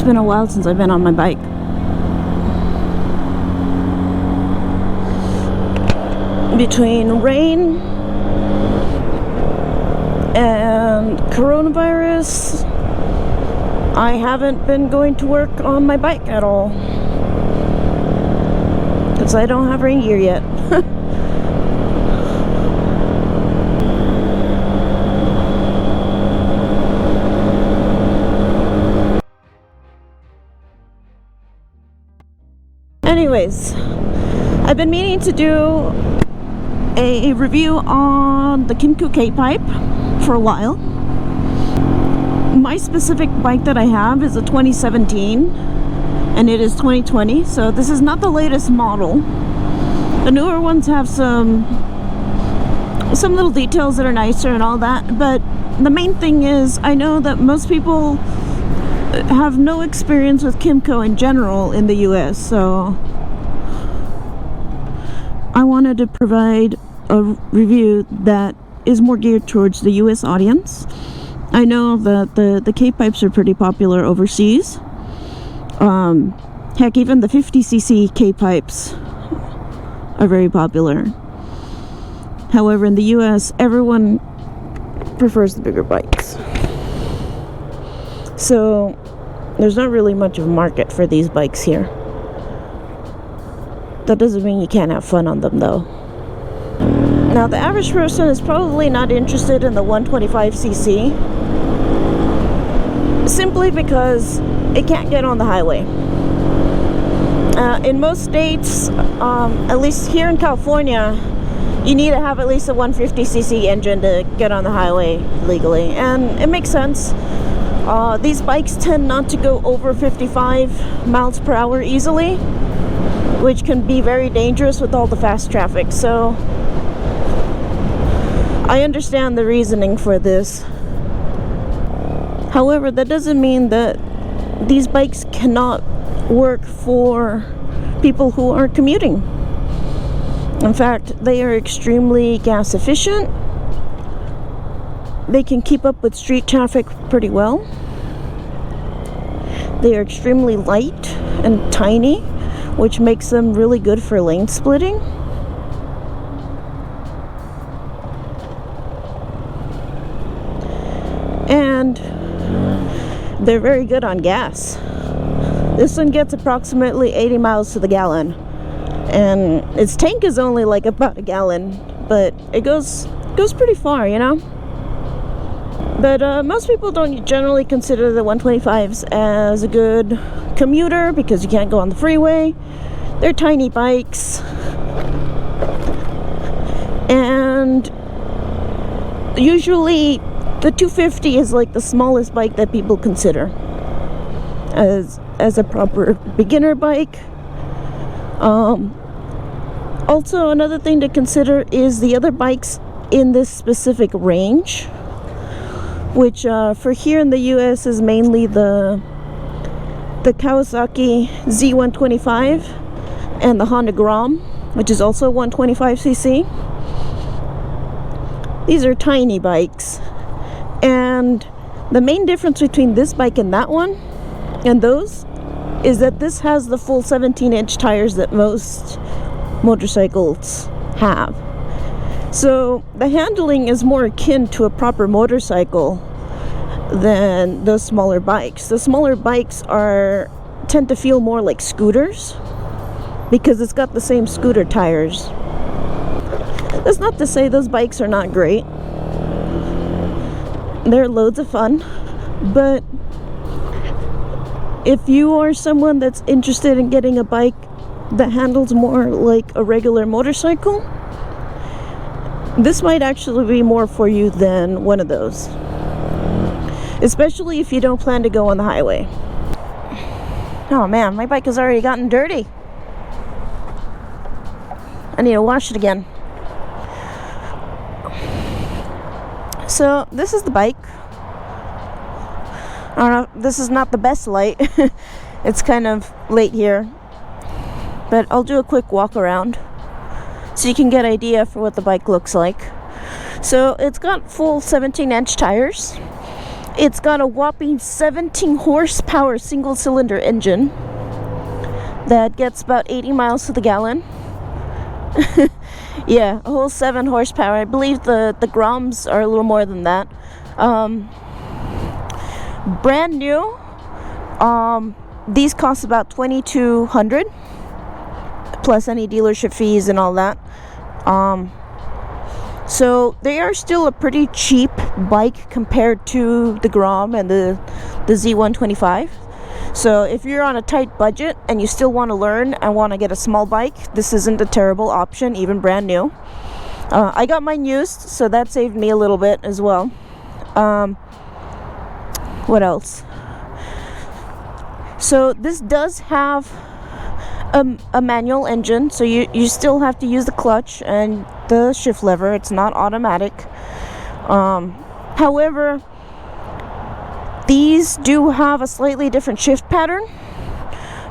It's been a while since I've been on my bike. Between rain and coronavirus, I haven't been going to work on my bike at all. Because I don't have rain gear yet. Anyways, I've been meaning to do a review on the Kymco K-pipe for a while. My specific bike that I have is a 2017 and it is 2020, so this is not the latest model. The newer ones have some little details that are nicer and all that, but the main thing is I know that most people have no experience with Kymco in general in the US, so I wanted to provide a review that is more geared towards the US audience. I know that the K-pipes are pretty popular overseas. Heck, even the 50cc K-pipes are very popular. However, in the US, everyone prefers the bigger bikes. So there's not really much of a market for these bikes here. That doesn't mean you can't have fun on them though. Now the average person is probably not interested in the 125cc simply because it can't get on the highway. In most states, at least here in California, you need to have at least a 150cc engine to get on the highway legally, and it makes sense. These bikes tend not to go over 55 miles per hour easily, which can be very dangerous with all the fast traffic. So I understand the reasoning for this. However, that doesn't mean that these bikes cannot work for people who are commuting. In fact, they are extremely gas efficient. They can keep up with street traffic pretty well. They are extremely light and tiny, which makes them really good for lane splitting. And they're very good on gas. This one gets approximately 80 miles to the gallon, and its tank is only like about a gallon, but it goes pretty far, you know. But most people don't generally consider the 125s as a good commuter because you can't go on the freeway. They're tiny bikes, and usually the 250 is like the smallest bike that people consider as a proper beginner bike. Also, another thing to consider is the other bikes in this specific range, which for here in the US is mainly the Kawasaki Z125 and the Honda Grom, which is also 125cc. These are tiny bikes, and the main difference between this bike and that one and those is that this has the full 17-inch tires that most motorcycles have. So the handling is more akin to a proper motorcycle than those smaller bikes. The smaller bikes tend to feel more like scooters because it's got the same scooter tires. That's not to say those bikes are not great. They're loads of fun, but if you are someone that's interested in getting a bike that handles more like a regular motorcycle, this might actually be more for you than one of those, especially if you don't plan to go on the highway. Oh man, my bike has already gotten dirty. I need to wash it again. So this is the bike. I don't know, this is not the best light. It's kind of late here, but I'll do a quick walk around so you can get an idea for what the bike looks like. So it's got full 17-inch tires. It's got a whopping 17 horsepower single cylinder engine that gets about 80 miles to the gallon. Yeah, a whole 7 horsepower. I believe the Groms are a little more than that. Brand new. These cost about $2,200 plus any dealership fees and all that. So they are still a pretty cheap bike compared to the Grom and the Z125. So if you're on a tight budget and you still want to learn and want to get a small bike, this isn't a terrible option, even brand new. I got mine used, so that saved me a little bit as well. What else? So this does have a manual engine, so you still have to use the clutch and the shift lever. It's not automatic. However, these do have a slightly different shift pattern.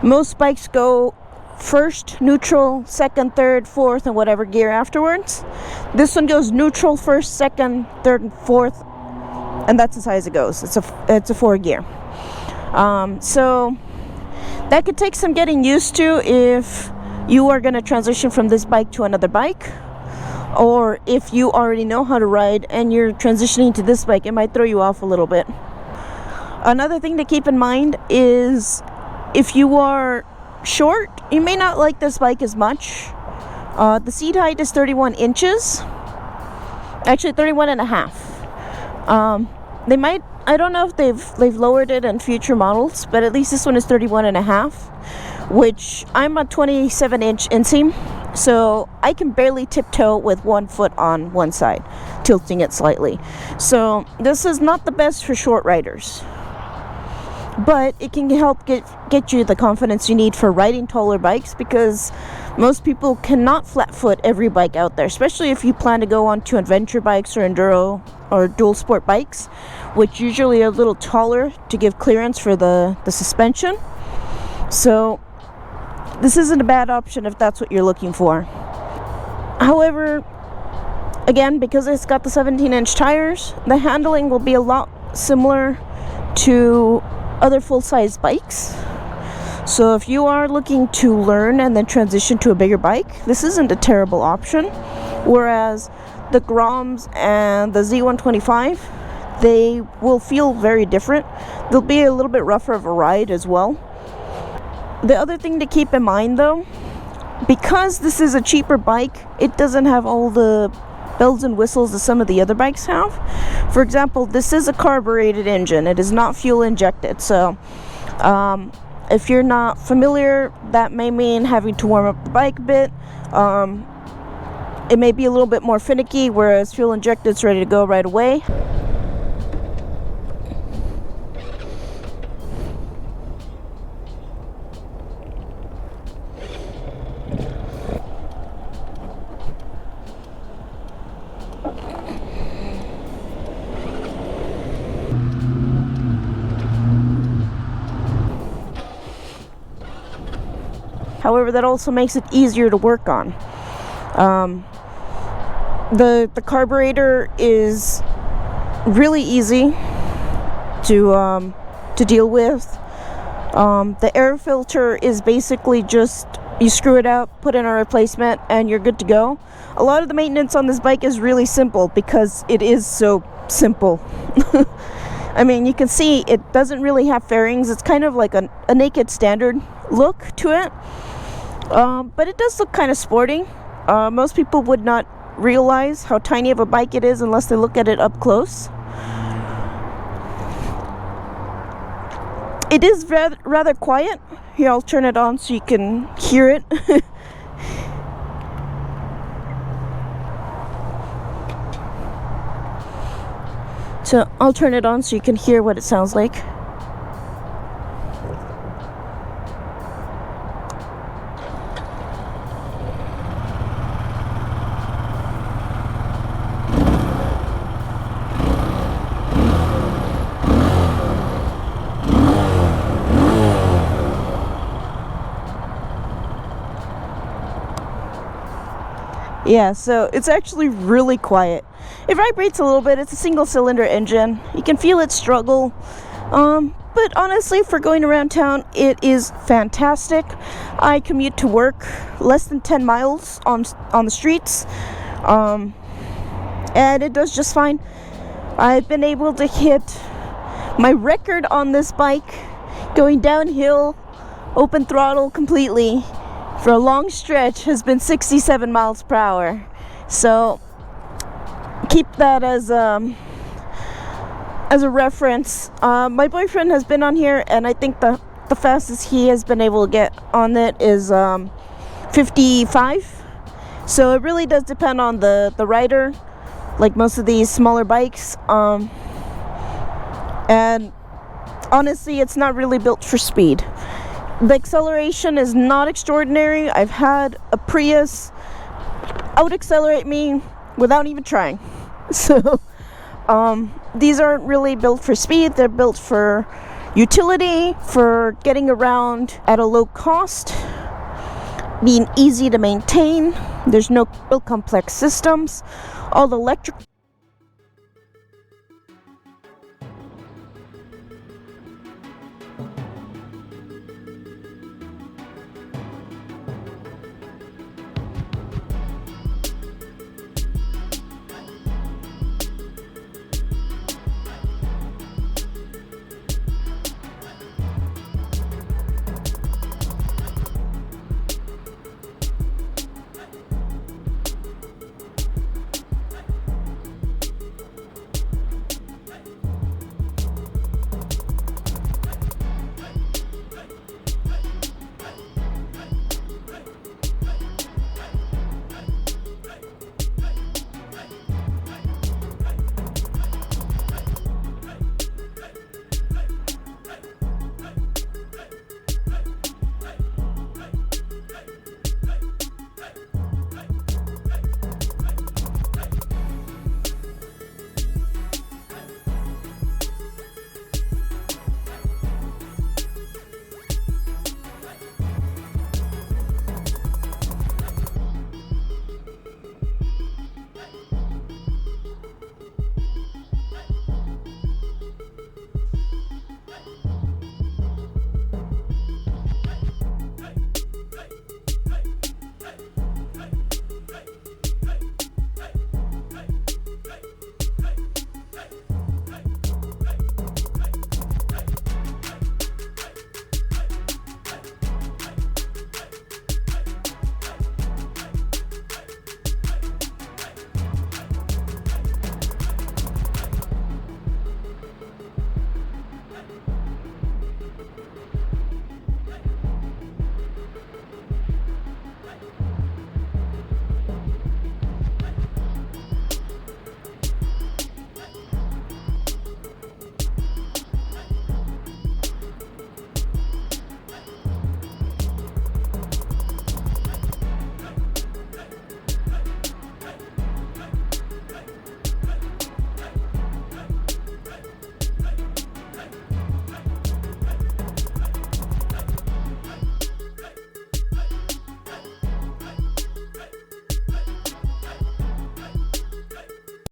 Most bikes go first, neutral, second, third, fourth, and whatever gear afterwards. This one goes neutral, first, second, third, and fourth, and that's as high as it goes. It's a 4 gear. So that could take some getting used to if you are going to transition from this bike to another bike, or if you already know how to ride and you're transitioning to this bike, it might throw you off a little bit. Another thing to keep in mind is if you are short, you may not like this bike as much. The seat height is 31 inches, actually 31 and a half. They might, I don't know if they've lowered it in future models, but at least this one is 31 and a half, which I'm a 27-inch inseam, so I can barely tiptoe with 1 foot on one side, tilting it slightly. So this is not the best for short riders, but it can help get you the confidence you need for riding taller bikes, because most people cannot flat foot every bike out there, especially if you plan to go on to adventure bikes or enduro or dual sport bikes, which usually are a little taller to give clearance for the suspension. So this isn't a bad option if that's what you're looking for. However, again, because it's got the 17-inch tires, the handling will be a lot similar to other full-size bikes. So if you are looking to learn and then transition to a bigger bike, this isn't a terrible option. Whereas the Groms and the Z125, they will feel very different. They'll be a little bit rougher of a ride as well. The other thing to keep in mind though, because this is a cheaper bike, it doesn't have all the bells and whistles that some of the other bikes have. For example, this is a carbureted engine. It is not fuel injected. So if you're not familiar, that may mean having to warm up the bike a bit. It may be a little bit more finicky, whereas fuel injected is ready to go right away. However, that also makes it easier to work on. The carburetor is really easy to deal with. The air filter is basically just you screw it out, put in a replacement, and you're good to go. A lot of the maintenance on this bike is really simple because it is so simple. I mean, you can see it doesn't really have fairings. It's kind of like a naked standard look to it. But it does look kind of sporty. Most people would not realize how tiny of a bike it is unless they look at it up close. It is rather quiet. Here, I'll turn it on so you can hear it. So I'll turn it on so you can hear what it sounds like. Yeah, so it's actually really quiet. It vibrates a little bit. It's a single cylinder engine. You can feel it struggle. But honestly, for going around town, it is fantastic. I commute to work less than 10 miles on the streets. And it does just fine. I've been able to hit my record on this bike going downhill, open throttle completely for a long stretch has been 67 miles per hour. So keep that as a reference. My boyfriend has been on here, and I think the fastest he has been able to get on it is 55. So it really does depend on the rider, like most of these smaller bikes. And honestly, it's not really built for speed. The acceleration is not extraordinary. I've had a Prius out accelerate me without even trying. So these aren't really built for speed. They're built for utility, for getting around at a low cost, being easy to maintain. There's no real complex systems. All the electric